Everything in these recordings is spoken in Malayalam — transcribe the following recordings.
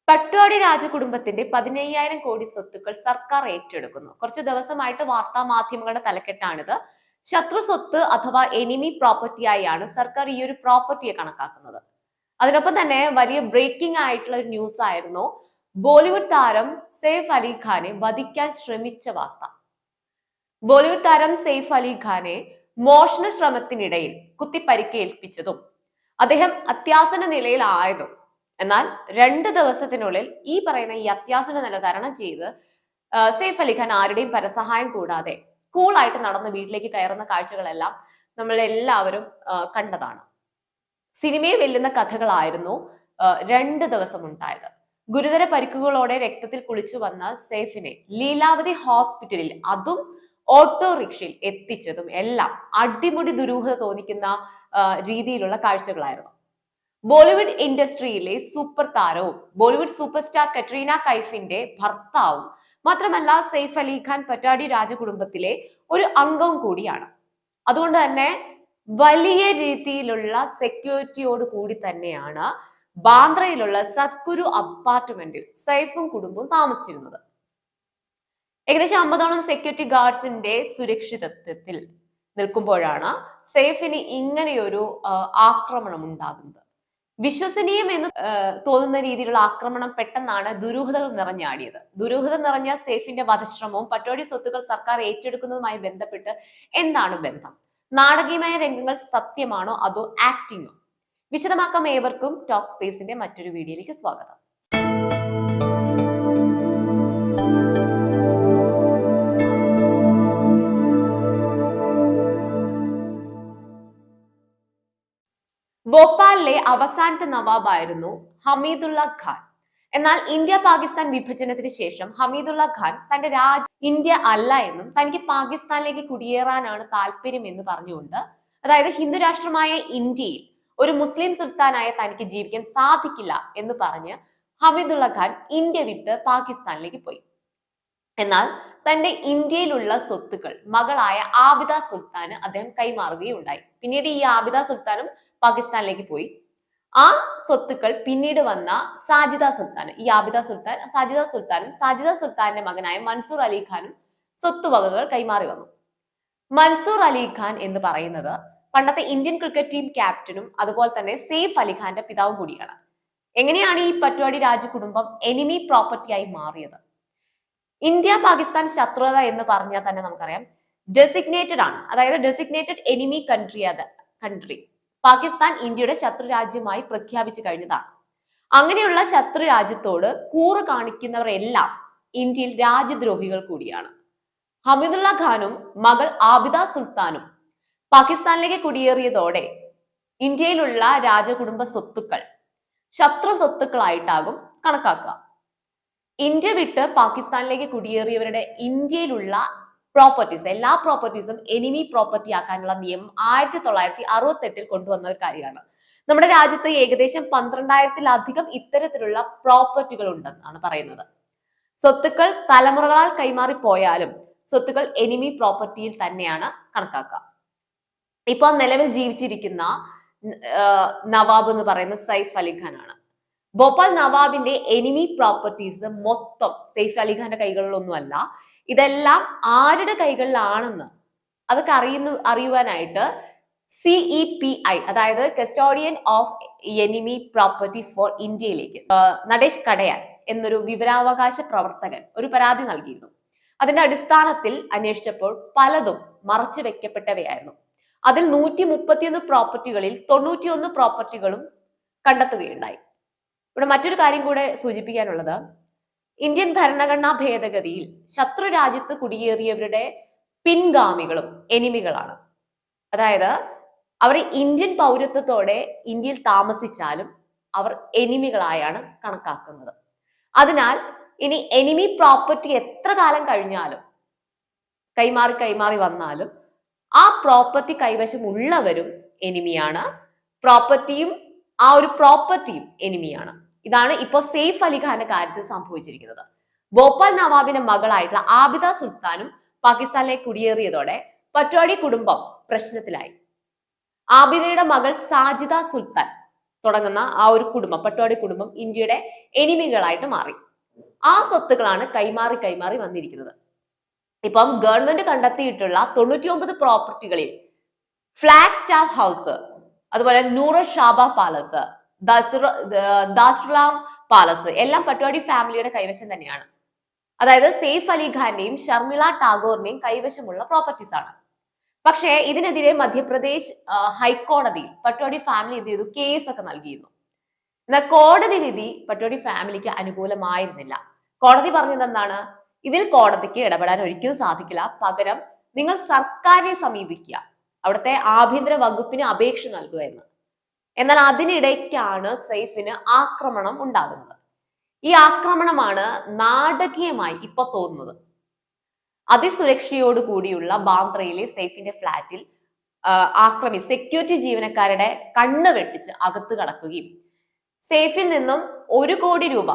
പട്വാടി രാജകുടുംബത്തിന്റെ 15,000 കോടി സ്വത്തുക്കൾ സർക്കാർ ഏറ്റെടുക്കുന്നു. കുറച്ച് ദിവസമായിട്ട് വാർത്താ മാധ്യമങ്ങളുടെ തലക്കെട്ടാണിത്. ശത്രു സ്വത്ത് അഥവാ എനിമി പ്രോപ്പർട്ടിയായാണ് സർക്കാർ ഈ ഒരു പ്രോപ്പർട്ടിയെ കണക്കാക്കുന്നത്. അതിനൊപ്പം തന്നെ വലിയ ബ്രേക്കിംഗ് ആയിട്ടുള്ള ഒരു ന്യൂസ് ആയിരുന്നു ബോളിവുഡ് താരം സെയ്ഫ് അലി ഖാനെ വധിക്കാൻ ശ്രമിച്ച വാർത്ത. ബോളിവുഡ് താരം സെയ്ഫ് അലി ഖാനെ മോഷണ ശ്രമത്തിനിടയിൽ കുത്തിപ്പരിക്കേൽപ്പിച്ചതും അദ്ദേഹം അത്യാസന്ന നിലയിലായതും എന്നാൽ 2 ദിവസത്തിനുള്ളിൽ ഈ പറയുന്ന ഈ അത്യാസന്ന നില തരണം ചെയ്ത് സെയ്ഫ് അലി ഖാൻ ആരുടെയും പരസഹായം കൂടാതെ കൂളായിട്ട് നടന്ന് വീട്ടിലേക്ക് കയറുന്ന കാഴ്ചകളെല്ലാം നമ്മൾ എല്ലാവരും കണ്ടതാണ്. സിനിമയെ വെല്ലുന്ന കഥകളായിരുന്നു 2 ദിവസം ഉണ്ടായത്. ഗുരുതര പരിക്കുകളോടെ രക്തത്തിൽ കുളിച്ചു വന്ന സെയ്ഫിനെ ലീലാവതി ഹോസ്പിറ്റലിൽ, അതും ഓട്ടോറിക്ഷയിൽ എത്തിച്ചതും എല്ലാം അടിമുടി ദുരൂഹത തോന്നിക്കുന്ന രീതിയിലുള്ള കാഴ്ചകളായിരുന്നു. ബോളിവുഡ് ഇൻഡസ്ട്രിയിലെ സൂപ്പർ താരവും ബോളിവുഡ് സൂപ്പർ സ്റ്റാർ കട്രീന കൈഫിന്റെ ഭർത്താവും മാത്രമല്ല സെയ്ഫ് അലി ഖാൻ പട്വാടി രാജകുടുംബത്തിലെ ഒരു അംഗവും കൂടിയാണ്. അതുകൊണ്ട് തന്നെ വലിയ രീതിയിലുള്ള സെക്യൂരിറ്റിയോട് കൂടി തന്നെയാണ് ബാന്ദ്രയിലുള്ള സദ്ഗുരു അപ്പാർട്ട്മെന്റിൽ സെയ്ഫും കുടുംബവും താമസിച്ചിരുന്നത്. ഏകദേശം 50ഓളം സെക്യൂരിറ്റി ഗാർഡ്സിന്റെ സുരക്ഷിതത്വത്തിൽ നിൽക്കുമ്പോഴാണ് സെയ്ഫിന് ഇങ്ങനെയൊരു ആക്രമണം ഉണ്ടാകുന്നത്. വിശ്വസനീയം എന്ന് തോന്നുന്ന രീതിയിലുള്ള ആക്രമണം പെട്ടെന്നാണ് ദുരൂഹതകൾ നിറഞ്ഞാടിയത്. ദുരൂഹത നിറഞ്ഞ സെയ്ഫിന്റെ വധശ്രമവും പട്വാടി സ്വത്തുക്കൾ സർക്കാർ ഏറ്റെടുക്കുന്നതുമായി ബന്ധപ്പെട്ട് എന്താണ് ബന്ധം? നാടകീയമായ രംഗങ്ങൾ സത്യമാണോ അതോ ആക്ടിങ്ങോ? വിശദമാക്കാം. ഏവർക്കും ടോക്ക് സ്പേസിന്റെ മറ്റൊരു വീഡിയോയിലേക്ക് സ്വാഗതം. ഭോപ്പാലിലെ അവസാനത്തെ നവാബായിരുന്നു ഹമീദുള്ള ഖാൻ. എന്നാൽ ഇന്ത്യ പാകിസ്ഥാൻ വിഭജനത്തിന് ശേഷം ഹമീദുള്ള ഖാൻ തന്റെ ഇന്ത്യ അല്ല എന്നും തനിക്ക് പാകിസ്ഥാനിലേക്ക് കുടിയേറാനാണ് താല്പര്യം എന്ന് പറഞ്ഞുകൊണ്ട്, അതായത് ഹിന്ദു രാഷ്ട്രമായ ഇന്ത്യയിൽ ഒരു മുസ്ലിം സുൽത്താനായ തനിക്ക് ജീവിക്കാൻ സാധിക്കില്ല എന്ന് പറഞ്ഞ് ഹമീദുള്ള ഖാൻ ഇന്ത്യ വിട്ട് പാകിസ്ഥാനിലേക്ക് പോയി. എന്നാൽ തന്റെ ഇന്ത്യയിലുള്ള സ്വത്തുക്കൾ മകളായ ആബിദ സുൽത്താന് അദ്ദേഹം കൈമാറുകയുണ്ടായി. പിന്നീട് ഈ ആബിദ സുൽത്താനും പാകിസ്ഥാനിലേക്ക് പോയി. ആ സ്വത്തുക്കൾ പിന്നീട് വന്ന സാജിദ സുൽത്താൻ, ഈ ആബിദ സുൽത്താൻ സാജിദ സുൽത്താന്റെ മകനായ മൻസൂർ അലി ഖാനും സ്വത്തുവകകൾ കൈമാറി വന്നു. മൻസൂർ അലി ഖാൻ എന്ന് പറയുന്നത് പണ്ടത്തെ ഇന്ത്യൻ ക്രിക്കറ്റ് ടീം ക്യാപ്റ്റനും അതുപോലെ തന്നെ സെയ്ഫ് അലി ഖാന്റെ പിതാവും കൂടിയാണ്. എങ്ങനെയാണ് ഈ പട്വാടി രാജകുടുംബം എനിമി പ്രോപ്പർട്ടിയായി മാറിയത്? ഇന്ത്യ പാകിസ്ഥാൻ ശത്രുത എന്ന് പറഞ്ഞാൽ തന്നെ നമുക്കറിയാം ഡെസിഗ്നേറ്റഡ് ആണ്, അതായത് ഡെസിഗ്നേറ്റഡ് എനിമി കൺട്രി. പാകിസ്ഥാൻ ഇന്ത്യയുടെ ശത്രു രാജ്യമായി പ്രഖ്യാപിച്ചു കഴിഞ്ഞതാണ്. അങ്ങനെയുള്ള ശത്രു രാജ്യത്തോട് കൂറ് കാണിക്കുന്നവരെല്ലാം ഇന്ത്യയിൽ രാജ്യദ്രോഹികൾ കൂടിയാണ്. ഹമീദുള്ള ഖാനും മകൾ ആബിദ സുൽത്താനും പാകിസ്ഥാനിലേക്ക് കുടിയേറിയതോടെ ഇന്ത്യയിലുള്ള രാജകുടുംബ സ്വത്തുക്കൾ ശത്രു സ്വത്തുക്കളായിട്ടാകും കണക്കാക്കുക. ഇന്ത്യ വിട്ട് പാകിസ്ഥാനിലേക്ക് കുടിയേറിയവരുടെ ഇന്ത്യയിലുള്ള പ്രോപ്പർട്ടീസ്, എല്ലാ പ്രോപ്പർട്ടീസും എനിമി പ്രോപ്പർട്ടി ആക്കാനുള്ള നിയമം 1968 കൊണ്ടുവന്ന ഒരു കാര്യമാണ്. നമ്മുടെ രാജ്യത്ത് ഏകദേശം 12,000-ലധികം ഇത്തരത്തിലുള്ള പ്രോപ്പർട്ടികൾ ഉണ്ടെന്നാണ് പറയുന്നത്. സ്വത്തുക്കൾ തലമുറകളാൽ കൈമാറിപ്പോയാലും സ്വത്തുക്കൾ എനിമി പ്രോപ്പർട്ടിയിൽ തന്നെയാണ് കണക്കാക്കുക. ഇപ്പൊ നിലവിൽ ജീവിച്ചിരിക്കുന്ന നവാബ് എന്ന് പറയുന്ന സെയ്ഫ് അലി ഖാൻ ആണ്. ഭോപ്പാൽ നവാബിന്റെ എനിമി പ്രോപ്പർട്ടീസ് മൊത്തം സെയ്ഫ് അലി ഖാന്റെ കൈകളിലൊന്നുമല്ല. ഇതെല്ലാം ആരുടെ കൈകളിലാണെന്ന് അതൊക്കെ അറിയുവാനായിട്ട് CEPI, അതായത് custodian of enemy property four ഇന്ത്യയിലേക്ക് നടേഷ് കടയാൻ എന്നൊരു വിവരാവകാശ പ്രവർത്തകൻ ഒരു പരാതി നൽകിയിരുന്നു. അതിന്റെ അടിസ്ഥാനത്തിൽ അന്വേഷിച്ചപ്പോൾ പലതും മറച്ചു വെക്കപ്പെട്ടവയായിരുന്നു. അതിൽ 131 പ്രോപ്പർട്ടികളിൽ 91 പ്രോപ്പർട്ടികളും കണ്ടെത്തുകയുണ്ടായി. ഇവിടെ മറ്റൊരു കാര്യം കൂടെ സൂചിപ്പിക്കാനുള്ളത്, ഇന്ത്യൻ ഭരണഘടനാ ഭേദഗതിയിൽ ശത്രു രാജ്യത്ത് കുടിയേറിയവരുടെ പിൻഗാമികളും എനിമികളാണ്. അതായത് അവർ ഇന്ത്യൻ പൗരത്വത്തോടെ ഇന്ത്യയിൽ താമസിച്ചാലും അവർ എനിമികളായാണ് കണക്കാക്കുന്നത്. അതിനാൽ ഇനി എനിമി പ്രോപ്പർട്ടി എത്ര കാലം കഴിഞ്ഞാലും കൈമാറി വന്നാലും ആ പ്രോപ്പർട്ടി കൈവശം ഉള്ളവരും എനിമിയാണ്, ആ ഒരു പ്രോപ്പർട്ടിയും എനിമിയാണ്. ഇതാണ് ഇപ്പോൾ സെയ്ഫ് അലി ഖാന്റെ കാര്യത്തിൽ സംഭവിച്ചിരിക്കുന്നത്. ഭോപ്പാൽ നവാബിന്റെ മകളായിട്ടുള്ള ആബിദ സുൽത്താനും പാകിസ്ഥാനിലേക്ക് കുടിയേറിയതോടെ പട്വാടി കുടുംബം പ്രശ്നത്തിലായി. ആബിദയുടെ മകൾ സാജിദ സുൽത്താൻ തുടങ്ങുന്ന ആ ഒരു കുടുംബം, പട്ടോടി കുടുംബം ഇന്ത്യയുടെ എനിമികളായിട്ട് മാറി. ആ സ്വത്തുക്കളാണ് കൈമാറി കൈമാറി വന്നിരിക്കുന്നത്. ഇപ്പം ഗവൺമെന്റ് കണ്ടെത്തിയിട്ടുള്ള 99 പ്രോപ്പർട്ടികളിൽ ഫ്ലാഗ് സ്റ്റാഫ് ഹൗസ്, അതുപോലെ നൂറ ഷാബ പാലസ്, ദാസ്റാം പാലസ് എല്ലാം പട്ടോടി ഫാമിലിയുടെ കൈവശം തന്നെയാണ്. അതായത് സെയ്ഫ് അലി ഖാന്റെയും ഷർമിള ടാഗോറിന്റെയും കൈവശമുള്ള പ്രോപ്പർട്ടീസ് ആണ്. പക്ഷേ ഇതിനെതിരെ മധ്യപ്രദേശ് ഹൈക്കോടതിയിൽ പട്ടോടി ഫാമിലി എന്ത് ചെയ്തു, കേസൊക്കെ നൽകിയിരുന്നു. എന്നാൽ കോടതി വിധി പട്ടോടി ഫാമിലിക്ക് അനുകൂലമായിരുന്നില്ല. കോടതി പറഞ്ഞത് എന്താണ്? ഇതിൽ കോടതിക്ക് ഇടപെടാൻ ഒരിക്കലും സാധിക്കില്ല, പകരം നിങ്ങൾ സർക്കാരിനെ സമീപിക്കുക, അവിടുത്തെ ആഭ്യന്തര വകുപ്പിന് അപേക്ഷ നൽകുക എന്ന്. എന്നാൽ അതിനിടയ്ക്കാണ് സെയ്ഫിന് ആക്രമണം ഉണ്ടാകുന്നത്. ഈ ആക്രമണമാണ് നാടകീയമായി ഇപ്പൊ തോന്നുന്നത്. അതിസുരക്ഷയോട് കൂടിയുള്ള ബാന്ദ്രയിലെ സെയ്ഫിന്റെ ഫ്ളാറ്റിൽ സെക്യൂരിറ്റി ജീവനക്കാരുടെ കണ്ണ് വെട്ടിച്ച് അകത്ത് കടക്കുകയും സെയ്ഫിൽ നിന്നും 1 കോടി രൂപ,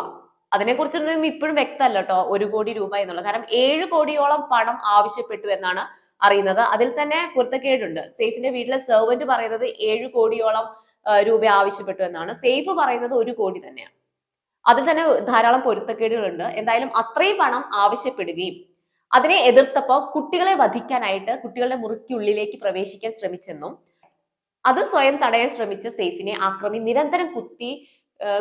അതിനെക്കുറിച്ചൊന്നും ഇപ്പോഴും വ്യക്തമല്ല കേട്ടോ 1 കോടി രൂപ എന്നുള്ളത്. കാരണം 7 കോടിയോളം പണം ആവശ്യപ്പെട്ടു എന്നാണ് അറിയുന്നത്. അതിൽ തന്നെ പൊരുത്തക്കേടുണ്ട്. സെയ്ഫിന്റെ വീട്ടിലെ സെർവന്റ് പറയുന്നത് 7 കോടിയോളം രൂപ ആവശ്യപ്പെട്ടു എന്നാണ്. സെയ്ഫ് പറയുന്നത് 1 കോടി തന്നെയാണ്. അതിൽ തന്നെ ധാരാളം പൊരുത്തക്കേടുകളുണ്ട്. എന്തായാലും അത്രയും പണം ആവശ്യപ്പെടുകയും അതിനെ എതിർത്തപ്പോൾ കുട്ടികളെ വധിക്കാനായിട്ട് കുട്ടികളുടെ മുറിക്കുള്ളിലേക്ക് പ്രവേശിക്കാൻ ശ്രമിച്ചെന്നും അത് സ്വയം തടയാൻ ശ്രമിച്ച സെയ്ഫിനെ ആക്രമി നിരന്തരം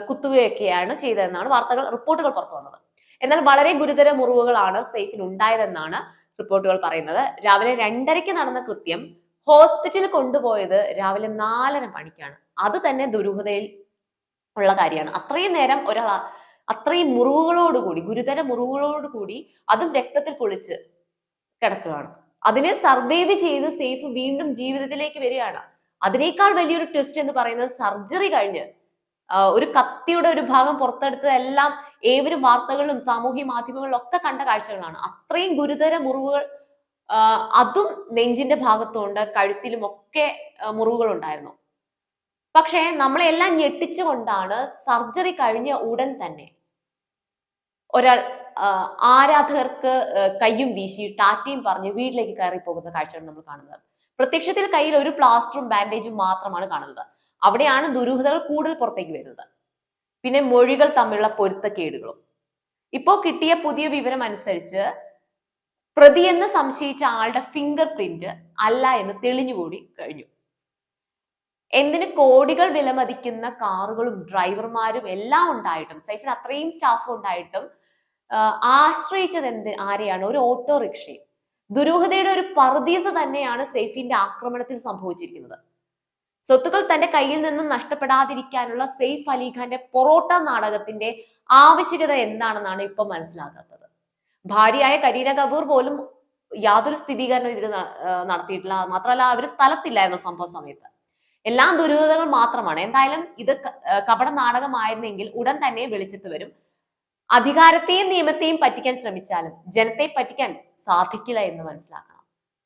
കുത്തുകയൊക്കെയാണ് ചെയ്തതെന്നാണ് റിപ്പോർട്ടുകൾ പുറത്തു വന്നത്. എന്നാൽ വളരെ ഗുരുതര മുറിവുകളാണ് സെയ്ഫിന് ഉണ്ടായതെന്നാണ് റിപ്പോർട്ടുകൾ പറയുന്നത്. രാവിലെ 2:30 നടന്ന കൃത്യം ഹോസ്പിറ്റലിൽ കൊണ്ടുപോയത് രാവിലെ 4:30 മണിക്കാണ്. അത് തന്നെ ദുരൂഹതയിൽ ഉള്ള കാര്യമാണ്. അത്രയും നേരം ഒരാൾ അത്രയും മുറിവുകളോടുകൂടി, ഗുരുതര മുറിവുകളോടുകൂടി, അതും രക്തത്തിൽ കുളിച്ച് കിടക്കുകയാണ്. അതിനെ സർവൈവ് ചെയ്ത് സെയ്ഫ് വീണ്ടും ജീവിതത്തിലേക്ക് വരികയാണ്. അതിനേക്കാൾ വലിയൊരു ട്വിസ്റ്റ് എന്ന് പറയുന്നത് സർജറി കഴിഞ്ഞ് ഒരു കത്തിയുടെ ഒരു ഭാഗം പുറത്തെടുത്തതെല്ലാം ഏവരും വാർത്തകളിലും സാമൂഹ്യ മാധ്യമങ്ങളിലും ഒക്കെ കണ്ട കാഴ്ചകളാണ്. അത്രയും ഗുരുതര മുറിവുകൾ, അതും നെഞ്ചിന്റെ ഭാഗത്തുണ്ട്, കഴുത്തിലും ഒക്കെ മുറിവുകൾ ഉണ്ടായിരുന്നു. പക്ഷെ നമ്മളെല്ലാം ഞെട്ടിച്ചുകൊണ്ടാണ് സർജറി കഴിഞ്ഞ ഉടൻ തന്നെ ഒരാൾ ആരാധകർക്ക് കയ്യും വീശി ടാറ്റയും പറഞ്ഞ് വീട്ടിലേക്ക് കയറി പോകുന്ന കാഴ്ചയാണ് നമ്മൾ കാണുന്നത്. പ്രത്യക്ഷത്തിൽ കയ്യിൽ ഒരു പ്ലാസ്റ്ററും ബാൻഡേജും മാത്രമാണ് കാണുന്നത്. അവിടെയാണ് ദുരൂഹതകൾ കൂടുതൽ പുറത്തേക്ക് വരുന്നത്. പിന്നെ മൊഴികൾ തമ്മിലുള്ള പൊരുത്തക്കേടുകളും. ഇപ്പോ കിട്ടിയ പുതിയ വിവരം അനുസരിച്ച് പ്രതിയെന്ന് സംശയിച്ച ആളുടെ ഫിംഗർ പ്രിന്റ് അല്ല എന്ന് തെളിഞ്ഞുകൂടി കഴിഞ്ഞു. എന്തിന് കോടികൾ വിലമതിക്കുന്ന കാറുകളും ഡ്രൈവർമാരും എല്ലാം ഉണ്ടായിട്ടും, സെയ്ഫിന് അത്രയും സ്റ്റാഫ് ഉണ്ടായിട്ടും ആശ്രയിച്ചത് ആരെയാണ്? ഒരു ഓട്ടോറിക്ഷയെ. ദുരൂഹതയുടെ ഒരു പറുദീസ തന്നെയാണ് സെയ്ഫിന്റെ ആക്രമണത്തിൽ സംഭവിച്ചിരിക്കുന്നത്. സ്വത്തുക്കൾ തന്റെ കയ്യിൽ നിന്നും നഷ്ടപ്പെടാതിരിക്കാനുള്ള സെയ്ഫ് അലി ഖാന്റെ പൊറോട്ട നാടകത്തിന്റെ ആവശ്യകത എന്താണെന്നാണ് ഇപ്പൊ മനസ്സിലാകാത്തത്. ഭാര്യയായ കരീന കപൂർ പോലും യാതൊരു സ്ഥിരീകരണവും ഇതിൽ നടത്തിയിട്ടില്ല. മാത്രമല്ല അവർ സ്ഥലത്തില്ലായിരുന്നു സംഭവ സമയത്ത്. എല്ലാം ദുരൂഹതകൾ മാത്രമാണ്. എന്തായാലും ഇത് കപട നാടകമായിരുന്നെങ്കിൽ ഉടൻ തന്നെ വെളിച്ചത്ത് വരും. അധികാരത്തെയും നിയമത്തെയും പറ്റിക്കാൻ ശ്രമിച്ചാലും ജനത്തെ പറ്റിക്കാൻ സാധിക്കില്ല എന്ന് മനസ്സിലാക്കണം.